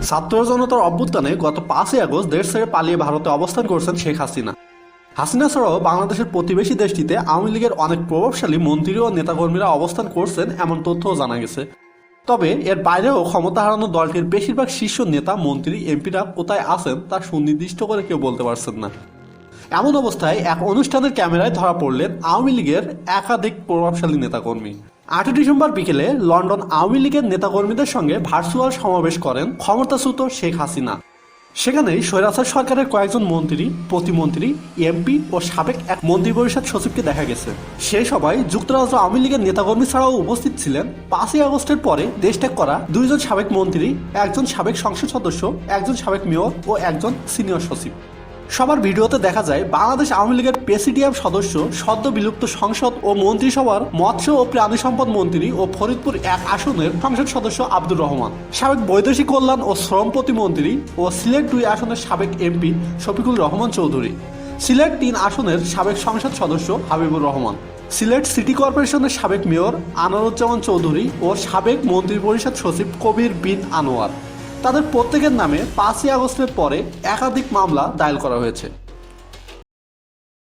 ছাত্র জনতার অভ্যুত্থানে গত 5ই আগস্ট দেশ ছেড়ে পালিয়ে ভারতে অবস্থান করছেন শেখ হাসিনা। হাসিনা ছাড়াও বাংলাদেশের প্রতিবেশী দেশটিতে আওয়ামী লীগের অনেক প্রভাবশালী মন্ত্রী ও নেতাকর্মীরা অবস্থান করছেন এমন তথ্যও জানা গেছে। তবে এর বাইরেও ক্ষমতা হারানো দলটির বেশিরভাগ শীর্ষ নেতা মন্ত্রী এমপিরা কোথায় আছেন তা সুনির্দিষ্ট করে কেউ বলতে পারছেন না। এমন অবস্থায় এক অনুষ্ঠানের ক্যামেরায় ধরা পড়লেন আওয়ামী লীগের একাধিক প্রভাবশালী নেতাকর্মী। 8 ডিসেম্বর বিকেলে লন্ডন আওয়ামী লীগের নেতাকর্মীদের সঙ্গে ভার্চুয়াল সমাবেশ করেন ক্ষমতাচ্যুত শেখ হাসিনা। সেখানেই স্বৈরাচার সরকারের কয়েকজন মন্ত্রী, প্রতিমন্ত্রী, এমপি ও সাবেক এক মন্ত্রিপরিষদ সচিবকে দেখা গেছে। সেই সবাই যুক্তরাজ্য আওয়ামী লীগের নেতাকর্মী ছাড়াও উপস্থিত ছিলেন 5ই আগস্টের পরে দেশ ত্যাগ করা 2 জন সাবেক মন্ত্রী, একজন সাবেক সংসদ সদস্য, একজন সাবেক মেয়র ও একজন সিনিয়র সচিব। সবার ভিডিওতে দেখা যায় বাংলাদেশ আওয়ামী লীগের প্রেসিডিয়াম সদস্য, সদ্য বিলুপ্ত সংসদ ও মন্ত্রিসভার মৎস্য ও প্রাণী সম্পদ মন্ত্রী ও ফরিদপুর 1 আসনের সংসদ সদস্য আব্দুর রহমান, সাবেক বৈদেশিক কল্যাণ ও শ্রম প্রতিমন্ত্রী ও সিলেট 2 আসনের সাবেক এমপি শফিকুল রহমান চৌধুরী, সিলেট 3 আসনের সাবেক সংসদ সদস্য হাবিবুর রহমান, সিলেট সিটি কর্পোরেশনের সাবেক মেয়র আনোয়ারুজ্জামান চৌধুরী ও সাবেক মন্ত্রিপরিষদ সচিব কবির বিন আনোয়ার। তাদের প্রত্যেকের নামে 5ই আগস্টের পরে একাধিক মামলা দায়ের করা হয়েছে।